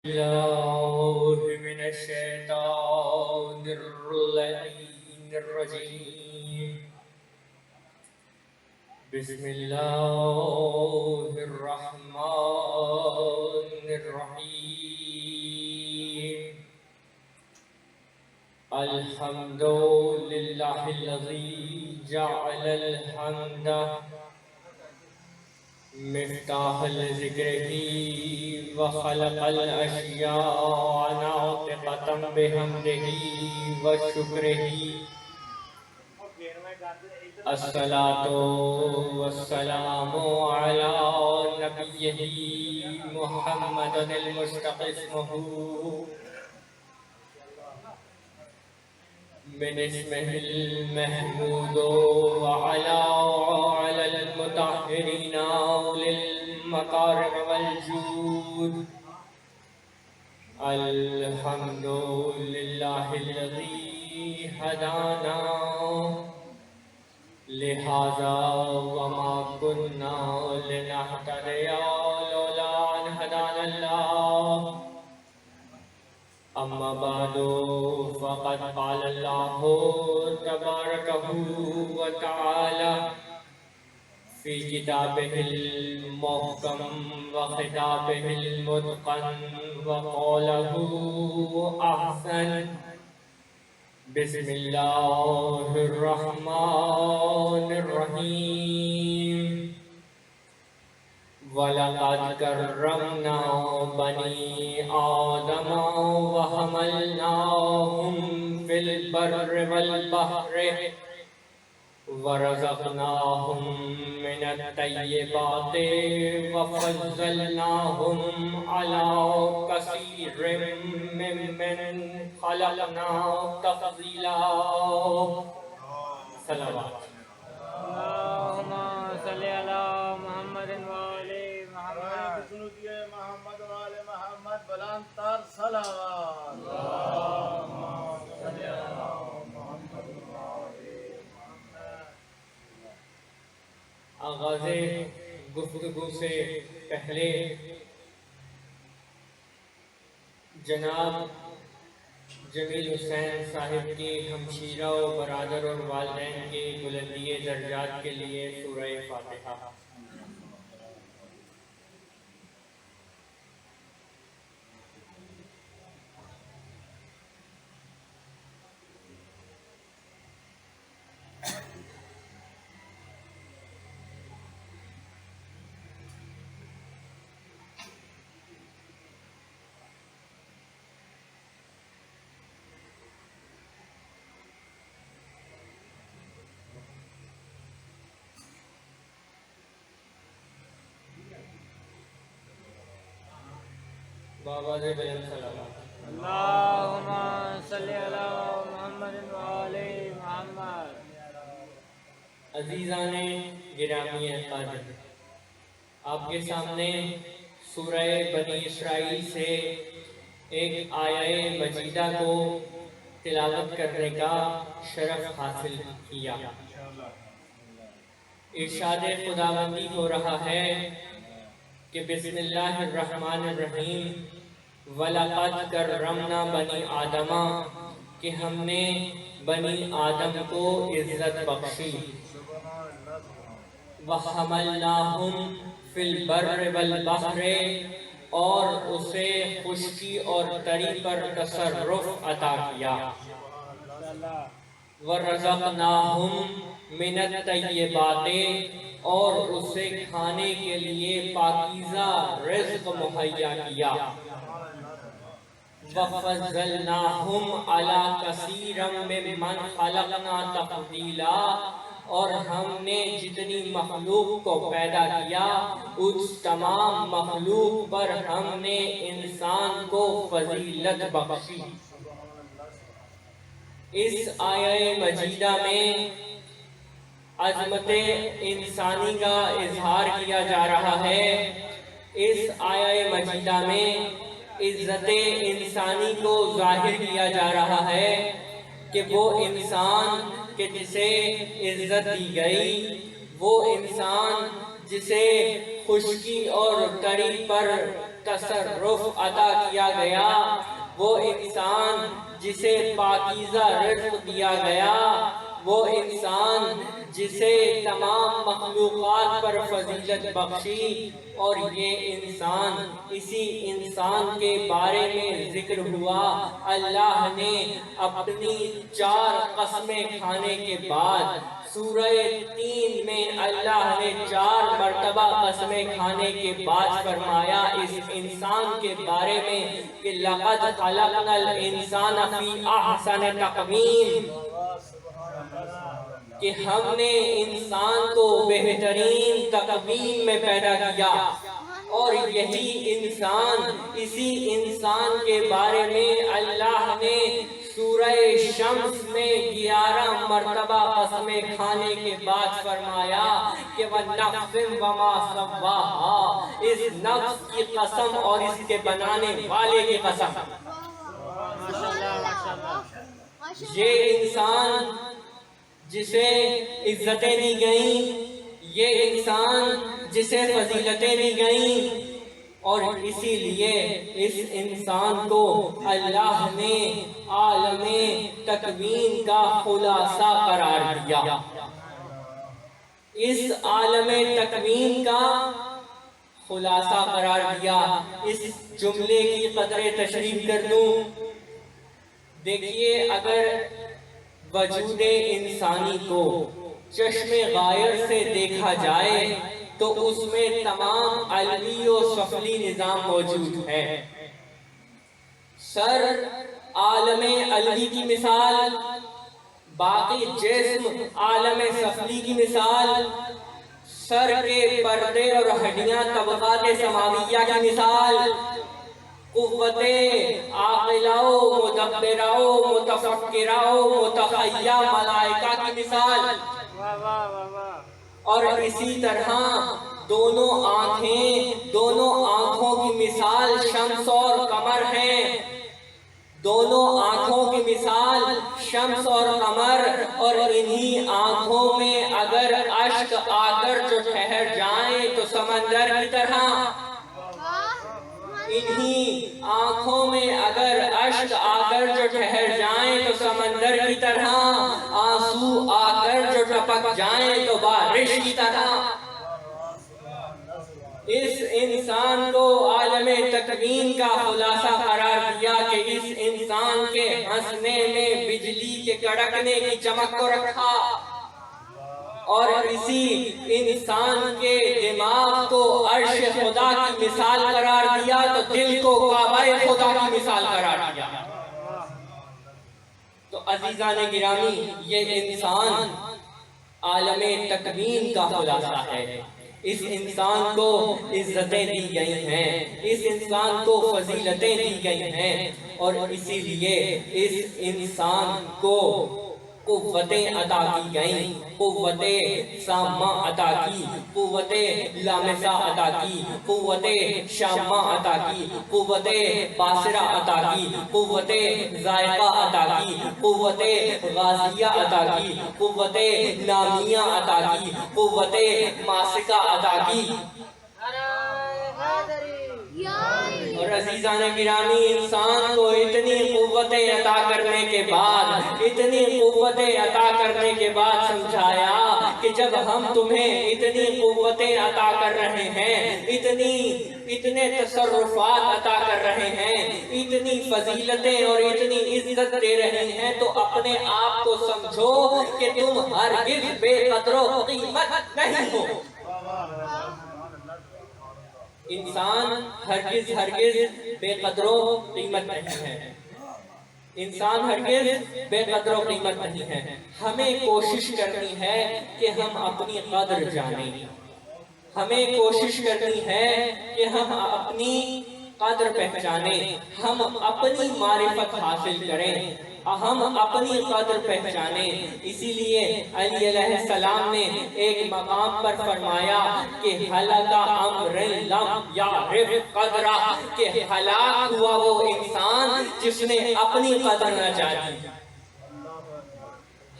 الله من الشيطان الرجيم. بسم الله الرحمن الرحيم. الحمد لله الذي جعل الحمد مفتاح لذكره وخلق الأشياء ناطقة بحمده وشكره. الصلاة والسلام على نبيه محمد المشتق اسمه من اسمه المحمود وعلى المطهرين للمكارم والجود. الحمد لله الذي هدانا لهذا وما كنا لنهتدي لولا أن هدانا الله. أما بعد فقد قال الله تبارك وتعالى في كتابه المحكم وخطابه المتقن وقوله أحسن. بسم الله الرحمن الرحيم. وَلَقَدْ كَرَّمْنَا بَنِي آدَمَ وَحَمَلْنَاهُمْ فِي الْبَرِّ وَالْبَحْرِ وَرَزَقْنَاهُمْ مِنَ الطَّيِّبَاتِ وَفَضَّلْنَاهُمْ عَلَى كَثِيرٍ مِّمَّنْ خَلَقْنَا تَفْضِيلًا. صلوات. اللهم صل على محمد وآل محمد. محمد وآل محمد بلند تر صلوات. اللهم صل على محمد وآل محمد. آغاز گفتگو سے پہلے جناب جمیل حسین صاحب کی ہمشیرہ و برادر اور والدین کی بلندی درجات کے لیے سورہ فاتحہ. بابا سے بلند صلوات. اللهم صل على محمد وآل محمد. عزیزان گرامی قدر، آپ کے سامنے سورہ بنی اسرائیل سے ایک آیہ مجیدہ کو تلاوت کرنے کا شرف حاصل کیا. ارشاد خداوندی ہو رہا ہے کہ بسم اللہ الرحمن الرحیم. وَلَقَدْ كَرَّمْنَا بَنِي آدَمَ، کہ ہم نے بنی آدم کو عزت بخشی. وَحَمَلْنَاهُمْ فِي الْبَرِّ وَالْبَحْرِ، اور اسے خشکی اور تری پر تصرف عطا کیا. وَرَزَقْنَاهُمْ مِنَ الطَّيِّبَاتِ، اور اسے کھانے کے لیے پاکیزہ رزق مہیا کیا. وَفَضَّلْنَاهُمْ عَلَى كَثِيرٍ مِّمَّنْ خَلَقْنَا تَفْضِيلًا، اور ہم نے جتنی مخلوق کو پیدا کیا اس تمام مخلوق پر ہم نے انسان کو فضیلت بخشی. اس آیہ مجیدہ میں عظمت انسانی کا اظہار کیا جا رہا ہے. اس آیہ مجیدہ میں عزت انسانی کو ظاہر کیا جا رہا ہے کہ وہ انسان کہ جسے عزت دی گئی، وہ انسان جسے خشکی اور تری پر تصرف عطا کیا گیا، وہ انسان جسے پاکیزہ رزق دیا گیا، وہ انسان جسے تمام مخلوقات پر فضیلت بخشی، اور یہ انسان، اسی انسان کے بارے میں ذکر ہوا۔ اللہ نے اپنی 4 قسمیں کھانے کے بعد سورہ 3 میں اللہ نے 4 مرتبہ قسمیں کھانے کے بعد فرمایا اس انسان کے بارے میں کہ لَقَدْ خَلَقْنَا الْإِنسَانَ فِي أَحْسَنِ تَقْوِيمٍ، کہ ہم نے انسان کو بہترین تقویم میں پیدا کیا۔ اور یہی انسان، اسی انسان کے بارے میں اللہ نے سورہ شمس میں 11 مرتبہ قسمیں کھانے کے بعد فرمایا کہ وَالنَّفْسٍ وَمَا سَوَّاهَا، اس نفس کی قسم اور اس کے بنانے والے کی قسم۔ یہ انسان جسے عزتیں دی گئیں، یہ انسان جسے فضیلتیں دی گئیں، اور اسی لیے اس انسان کو اللہ نے عالم تکوین کا خلاصہ قرار دیا۔ اس عالم تکوین کا خلاصہ قرار دیا۔ اس جملے کی قدر تشریح کر دوں۔ دیکھیے، اگر وجود انسانی کو چشم غائر سے دیکھا جائے تو اس میں تمام علوی و سفلی نظام موجود ہے۔ سر عالم علوی کی مثال، باقی جسم عالم سفلی کی مثال، سر کے پردے اور ہڈیاں طبقات سماویہ کی مثال، قوتیں عاقلاؤ، مدبراؤ، متفکراؤ، متخیہ ملائکہ کی مثال، اور اسی طرح دونوں آنکھوں کی مثال شمس اور قمر ہیں۔ دونوں آنکھوں کی مثال شمس اور قمر، اور انہی آنکھوں میں اگر اشک آ کر جو ٹھہر جائیں تو سمندر کی طرح، انہی آنکھوں میں اگر اشک آ کر جو ٹھہر جائیں تو سمندر کی طرح، آنسو آ کر جو ٹپک جائیں تو بارش کی طرح۔ اس انسان کو عالم تکوین کا خلاصہ قرار دیا کہ اس انسان کے ہنسنے میں بجلی کے کڑکنے کی چمک کو رکھا، اور اسی انسان کے دماغ کو عرش خدا کی مثال قرار دیا تو دل کو کعبہ خدا کی مثال قرار دیا۔ تو عزیزان گرامی، یہ انسان عالم تکوین کا خلاصہ ہے۔ اس انسان کو عزتیں دی گئی ہیں، اس انسان کو فضیلتیں دی گئی ہیں، اور اسی لیے اس انسان کو قوتیں عطا کی گئیں، قوت سامہ عطا کی، قوت لامسہ عطا کی، قوت شامہ عطا کی، قوت باصرہ عطا کی، قوت ذائقہ عطا کی، قوت غازیہ عطا کی، قوت نامیہ عطا کی، قوت ماسکہ عطا کی۔ اور عزیزان گرامی، انسان کو اتنی قوتیں عطا کرنے کے بعد، اتنی قوتیں عطا کرنے کے بعد سمجھایا کہ جب ہم تمہیں اتنی قوتیں عطا کر رہے ہیں، اتنے تصرفات عطا کر رہے ہیں، اتنی فضیلتیں اور اتنی عزت دے رہے ہیں، تو اپنے آپ کو سمجھو کہ تم ہرگز بے قدر و قیمت نہیں ہو۔ انسان ہرگز بے قدر و قیمت نہیں ہے۔ انسان ہرگز بے قدر و قیمت نہیں ہے۔ ہمیں کوشش کرنی ہے کہ ہم اپنی قدر جانیں، ہمیں کوشش کرنی ہے کہ ہم اپنی قدر پہچانیں، ہم اپنی معرفت حاصل کریں، ہم اپنی قدر پہچانیں۔ اسی لیے علی علیہ السلام نے ایک مقام پر فرمایا کہ ہلاک امر لم یعرف قدرہ، کہ ہلاک ہوا وہ انسان جس نے اپنی قدر نہ جانی،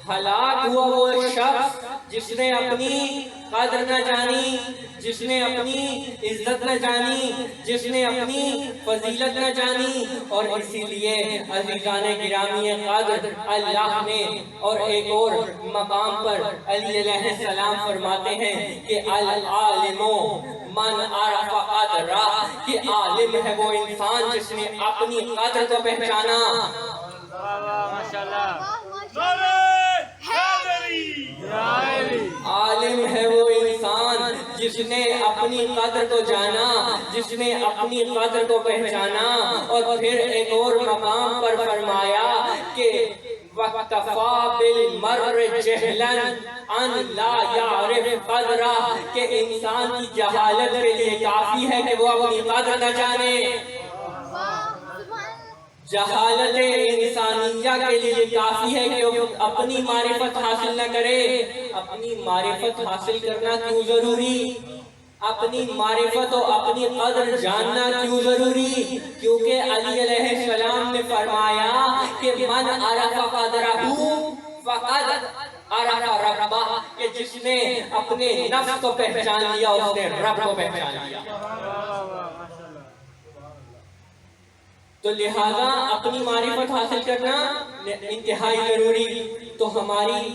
ہلاک ہوا وہ شخص جس نے اپنی قدر نہ جانی، جس نے اپنی عزت نہ جانی، جس نے اپنی فضیلت نہ جانی، اور اسی لیے عزیزان گرامی قدر اللہ نے اور ایک اور مقام پر علی علیہ السلام فرماتے ہیں کہ العالم من عرف قدرہ، کہ عالم ہے وہ انسان جس نے اپنی قدر کو پہچانا۔ عالم ہے وہ انسان جس نے اپنی قدر کو جانا، جس نے اپنی قدر کو پہچانا، اور پھر ایک اور مقام پر فرمایا کہ وَاكْتَفَى بِالْمَرْءِ جَهْلًا أَنْ لَا يَعْرِفْ قَدْرَهُ، کہ انسان کی جہالت کے لیے کافی ہے کہ وہ اپنی قدر نہ جانے۔ جہالت انسانیہ کے لیے کافی ہے کہ وہ اپنی معرفت حاصل نہ کرے۔ اپنی معرفت حاصل کرنا کیوں ضروری؟ اپنی معرفت و اپنی قدر جاننا کیوں ضروری؟ کیونکہ علی علیہ السلام نے فرمایا کہ من عرف قدرہ فقد عرف ربہ، کہ جس نے اپنے نفس کو پہچان لیا اس نے رب کو پہچان لیا۔ تو لہذا اپنی معرفت حاصل کرنا انتہائی ضروری۔ تو ہماری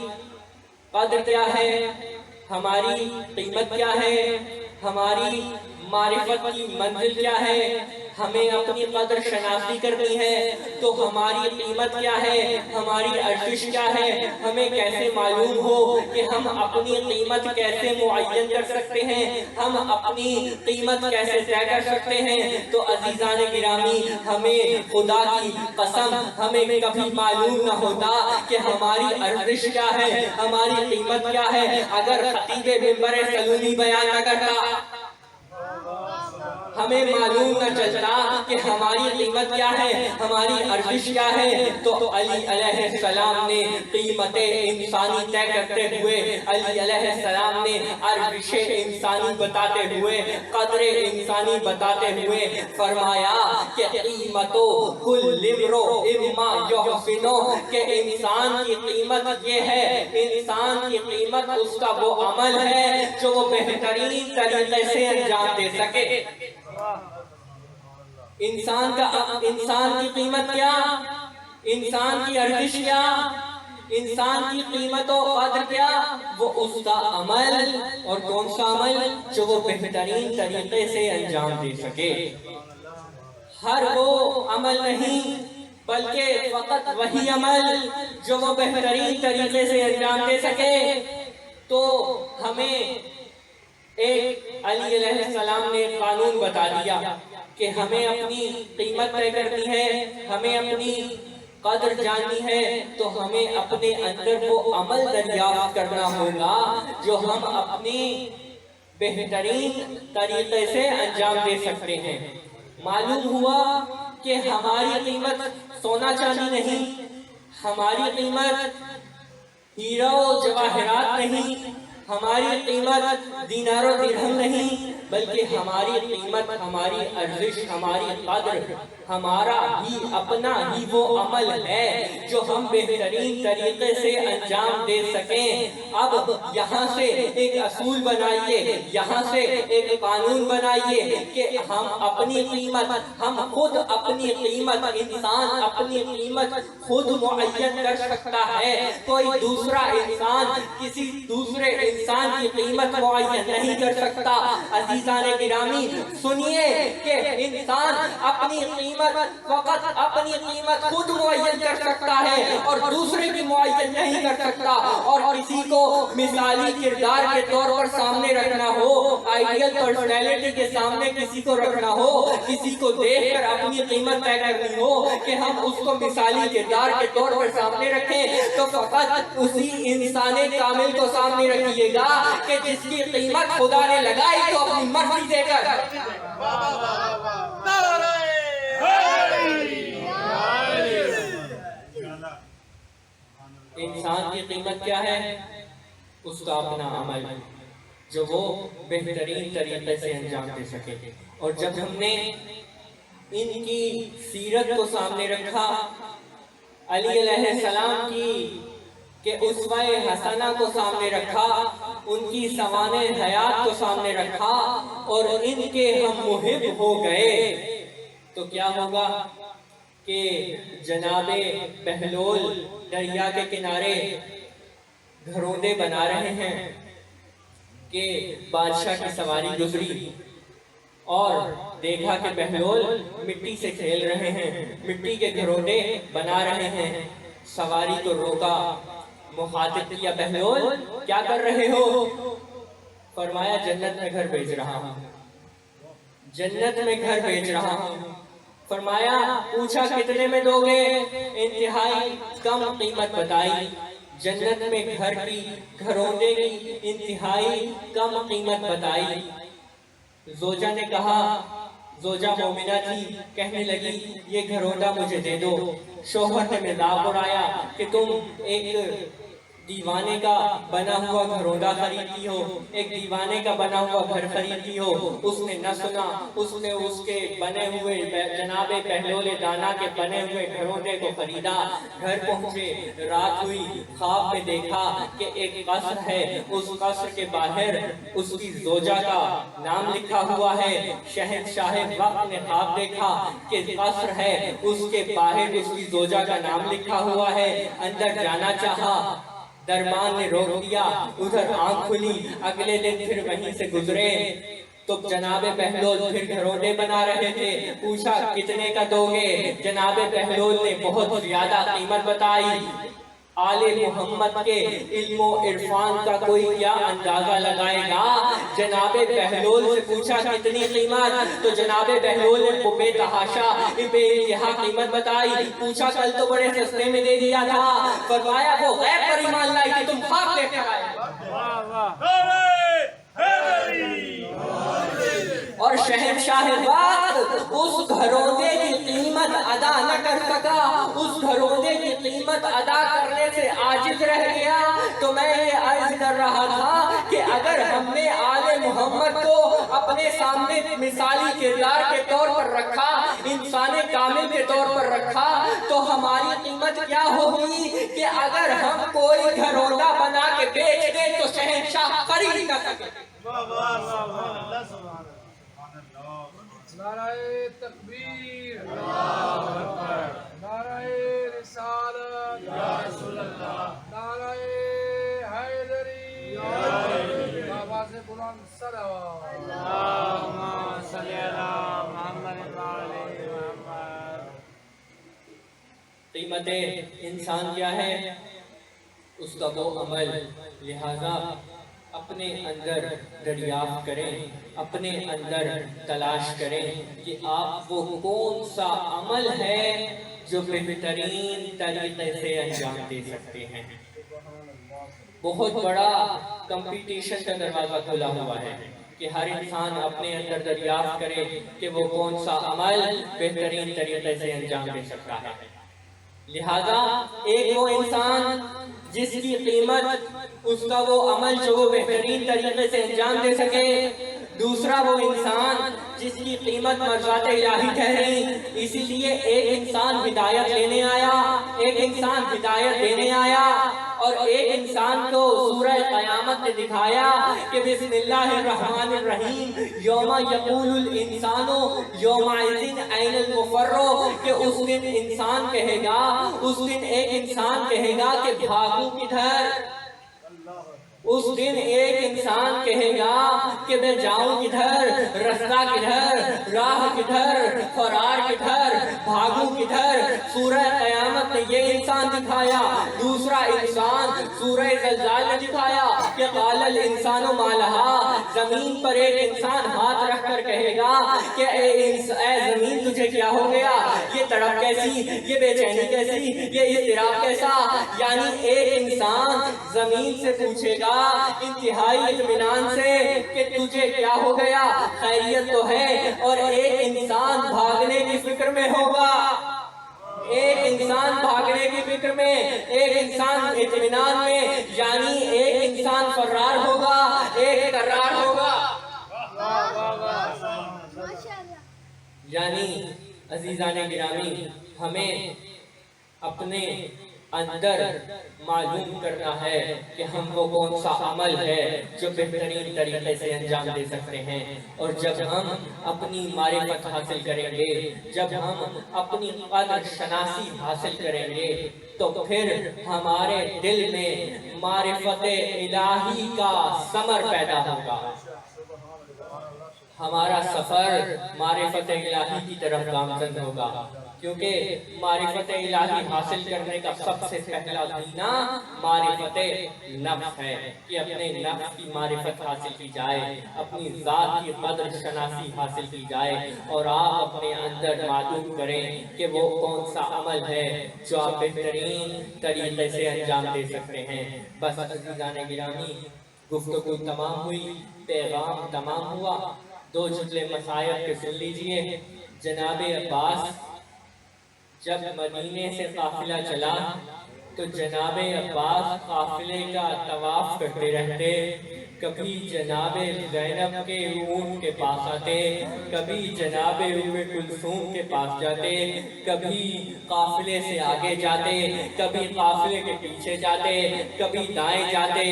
قدر کیا ہے، ہماری قیمت کیا ہے، ہماری معرفت کی منزل کیا ہے، ہمیں اپنی قدر شناسی کرنی ہے تو ہماری قیمت کیا ہے، ہماری ارزش کیا ہے، ہمیں کیسے معلوم ہو کہ ہم اپنی قیمت کیسے معین کر سکتے ہیں، ہم اپنی قیمت کیسے طے کر سکتے ہیں۔ تو عزیزان گرامی، ہمیں خدا کی قسم ہمیں کبھی معلوم نہ ہوتا کہ ہماری ارزش کیا ہے، ہماری قیمت کیا ہے، اگر خطیب منبر سلونی بیان نہ کرتا، ہمیں معلوم نہ چلتا کہ ہماری قیمت کیا ہے، ہماری ارزش کیا ہے۔ تو علی علیہ السلام نے قیمت انسانی طے کرتے ہوئے، علی علیہ السلام نے ارزش انسانی بتاتے ہوئے، قدر انسانی بتاتے ہوئے فرمایا کہ قیمتو کل امرؤ اما یحسنو، کہ انسان کی قیمت یہ ہے، انسان کی قیمت اس کا وہ عمل ہے جو وہ بہترین طریقے سے انجام دے سکے۔ انسان کی قیمت کیا، انسان کی ارزش کیا، انسان کی قیمت و قدر کیا، وہ اس کا عمل، اور کون سا عمل، جو وہ بہترین طریقے سے انجام دے سکے۔ ہر وہ عمل نہیں بلکہ فقط وہی عمل جو وہ بہترین طریقے سے انجام دے سکے۔ تو ہمیں ایک علی علیہ السلام نے قانون بتا دیا کہ ہمیں اپنی قیمت طے کرنی ہے، ہمیں اپنی قدر جاننی ہے، تو ہمیں اپنے اندر وہ عمل دریافت کرنا ہوگا جو ہم اپنی بہترین طریقے سے انجام دے سکتے ہیں۔ معلوم ہوا کہ ہماری قیمت سونا چاندی نہیں، ہماری قیمت ہیرا و جواہرات نہیں، ہماری قیمت دینار و درہم نہیں، بلکہ ہماری قیمت، ہماری ارزش، ہماری قدر، ہمارا ہی اپنا ہی وہ عمل ہے جو ہم بہترین طریقے سے انجام دے سکیں۔ اب یہاں سے ایک اصول بنائیے، یہاں سے ایک قانون بنائیے کہ ہم اپنی قیمت، ہم خود اپنی قیمت، انسان اپنی قیمت خود معین کر سکتا ہے، کوئی دوسرا انسان کسی دوسرے انسان کی قیمت معین نہیں کر سکتا۔ عزیزان گرامی سنیے کہ انسان اپنی قیمت، فقط اپنی قیمت خود معین کر سکتا ہے اور دوسرے کی معین نہیں کر سکتا۔ اور کسی کو مثالی کردار کے طور پر سامنے رکھنا ہو، آئیڈیل پرسنالٹی کے سامنے کسی کو رکھنا ہو، کسی کو دیکھ کر اپنی قیمت طے کرنی ہو کہ ہم اس کو مثالی کردار کے طور پر سامنے رکھیں، تو فقط اسی انسان کامل کو سامنے رکھیے گا کہ جس کی قیمت خدا نے لگائی تو اپنی مرضی دے کر۔ انسان کی قیمت کیا ہے؟ اس کا اپنا عمل جو وہ بہترین طریقے سے انجام دے سکے۔ اور جب ہم نے ان کی سیرت کو سامنے رکھا، علی علیہ السلام کی کہ اسوہ حسنہ کو سامنے رکھا، ان کی سوانح حیات کو سامنے رکھا اور ان کے ہم محب ہو گئے، تو کیا ہوگا کہ جناب بہلول دریا کے کنارے گھروندے بنا رہے ہیں کہ بادشاہ کی سواری گزری اور دیکھا کہ بہلول مٹی سے کھیل رہے ہیں، مٹی کے گھروندے بنا رہے ہیں۔ سواری کو روکا، مخاطب کیا، بہلول کیا کر رہے ہو؟ فرمایا جنت میں گھر بیچ رہا ہوں، جنت میں گھر بیچ رہا ہوں۔ فرمایا پوچھا کتنے میں دو گے؟ انتہائی کم قیمت بتائی، جنت میں گھر کی، گھروندے کی انتہائی کم قیمت بتائی۔ زوجہ نے کہا، زوجہ مومنہ تھی، کہنے لگی یہ گھروندہ مجھے دے دو۔ شوہر نے مذاق اڑایا کہ تم ایک دیوانے کا بنا ہوا گھروندہ خریدتی ہو، ایک دیوانے کا بنا ہوا گھر خریدتی ہو۔ اس نے نہ سنا، اس نے اس کے بنے ہوئے جناب بہلول دانا کے بنے ہوئے گھروندے کو خریدا۔ گھر پہنچے، رات ہوئی، خواب میں دیکھا کہ ایک قصر ہے، اس قصر کے باہر اس کی زوجہ کا نام لکھا ہوا ہے۔ شہنشاہ وقت نے خواب دیکھا کہ قصر ہے، اس کے باہر اس کی زوجہ کا نام لکھا ہوا ہے۔ اندر جانا چاہا، دربان نے روک دیا، ادھر آنکھ کھلی، اگلے دن پھر وہیں سے گزرے تو جناب بہلول پھر گھروندے بنا رہے تھے۔ پوچھا کتنے کا دو گے؟ جناب بہلول نے بہت زیادہ قیمت بتائی۔ آل محمد کے علم و عرفان کا کوئی کیا اندازہ لگائے گا؟ جناب بہلول سے پوچھا کتنی قیمت؟ تو جناب بہلول نے بے تحاشا بے انتہا قیمت بتائی۔ پوچھا کل تو بڑے سستے میں دے دیا تھا۔ فرمایا وہ غیب پر ایمان لائی کہ تم خواب دیکھ کر آئے۔ اور شہنشاہ وقت اس گھروندے کی قیمت ادا نہ کر سکا، اس گھروندے کی قیمت ادا کرنے سے عاجز رہ گیا۔ تو میں یہ عرض کر رہا تھا کہ اگر ہم نے آل محمد کو اپنے سامنے مثالی کردار کے طور پر رکھا، انسان کامل کے طور پر رکھا، تو ہماری قیمت کیا ہوگی کہ اگر ہم کوئی گھروندہ بنا کے بیچ دیں تو شہنشاہ خرید نہ سکے۔ نعرہ تکبیر، نعرہ رسالت، نعرہ حیدری، آواز بلند صلوات۔ اللہم صلی علی محمد وعلی محمد۔ قیمت انسان کیا ہے؟ اس کا وہ عمل، لہذا اپنے اندر دریافت کریں، اپنے اندر تلاش کریں کہ آپ وہ کون سا عمل ہے جو بہترین طریقے سے انجام دے سکتے ہیں۔ بہت بڑا کمپٹیشن کا دروازہ کھلا ہوا ہے کہ ہر انسان اپنے اندر دریافت کرے کہ وہ کون سا عمل بہترین طریقے سے انجام دے سکتا ہے۔ لہذا ایک وہ انسان جس کی قیمت اس کا وہ عمل جو وہ بہترین طریقے سے انجام دے سکے، دوسرا وہ انسان جس کی قیمت مرضات الہی ٹھہری۔ اسی لیے ایک انسان ہدایت لینے آیا، ایک انسان ہدایت دینے آیا، اور ایک انسان کو سورہ قیامت نے دکھایا کہ بسم اللہ الرحمن الرحیم، یوم یقول الانسان یومئذ این المفر، کہ اس دن انسان کہے گا، اس دن ایک انسان کہے گا کہ بھاگوں کدھر، اس دن ایک انسان کہے گا کہ میں جاؤں کدھر، رستہ کدھر، راہ کدھر، فرار کدھر، بھاگوں کدھر۔ سورہ قیامت نے یہ انسان دکھایا۔ دوسرا انسان سورہ زلزال نے دکھایا کہ قال الانسان ما لہا، زمین پر ایک انسان ہاتھ رکھ کر کہے گا کہ اے زمین تجھے کیا ہو گیا، یہ تڑپ کیسی، یہ بے چینی کیسی، یہ اضطراب کیسا۔ یعنی ایک انسان زمین سے پوچھے گا انتہائی اطمینان سے کہ تجھے کیا ہو گیا، خیریت تو ہے، اور ایک انسان بھاگنے کی فکر میں ہوگا، ایک انسان بھاگنے کی فکر میں، ایک انسان اطمینان میں، یعنی ایک انسان فرار ہوگا، ایک کرار ہوگا۔ یعنی عزیزان گرامی، ہمیں اپنے اندر معلوم کرنا ہے کہ ہم کو کون سا عمل ہے جو بہترین طریقے سے انجام دے سکتے ہیں. اور جب ہم اپنی معرفت حاصل کریں گے، جب ہم اپنی قدر شناسی حاصل کریں گے، تو پھر ہمارے دل میں معرفت الہی کا ثمر پیدا ہوگا. ہمارا سفر معرفت الہی کی طرف گامزن ہوگا، کیونکہ معرفت الہی حاصل کرنے کا سب سے پہلا زینہ معرفت نفس ہے کہ اپنے نفس کی معرفت حاصل کی جائے، اپنی ذات کی قدر شناسی حاصل کی جائے، اور آپ اپنے اندر معلوم کریں کہ وہ کون سا عمل ہے جو آپ بہترین طریقے سے انجام دے سکتے ہیں. بس عزیزان گرامی، گفتگو تمام ہوئی، پیغام تمام ہوا. 2 جملے مسائل کے سن لیجئے. جناب عباس جب مدینے سے قافلہ چلا تو جناب عباس قافلے کا طواف کرتے رہتے. کبھی جناب زینب کے اونٹ کے پاس آتے، کبھی جناب ام کلثوم کے پاس جاتے، کبھی قافلے سے آگے جاتے، کبھی قافلے کے پیچھے جاتے، کبھی دائیں جاتے،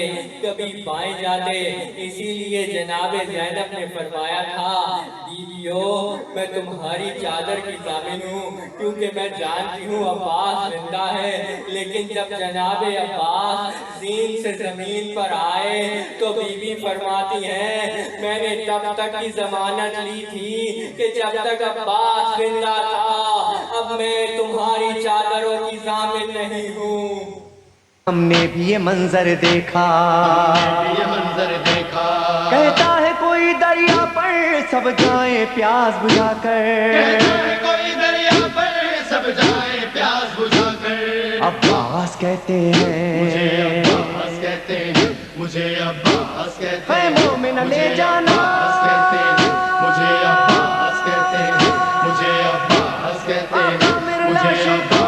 کبھی بائیں جاتے. اسی لیے جناب زینب نے فرمایا تھا، بیویو میں تمہاری چادر کی ضامن ہوں، کیونکہ میں جانتی ہوں عباس زندہ ہے. لیکن جب جناب عباس زین سے زمین پر آئے تو بیوی فرماتی ہیں، میں نے تب تک کی ضمانت لی تھی کہ جب تک عباس زندہ تھا، اب میں تمہاری چادروں کی ضامن نہیں ہوں. ہم نے بھی یہ منظر دیکھا، کہتا ہے کوئی دریا پر سب جائیں پیاس بجھا کر، عباس کہتے ہیں مجھے عباس کہتے اے ہیں، مومن لے جانا، مجھے عباس کہتے ہیں، مجھے عباس کہتے ہیں، آقا میرے مجھے لاشوں کو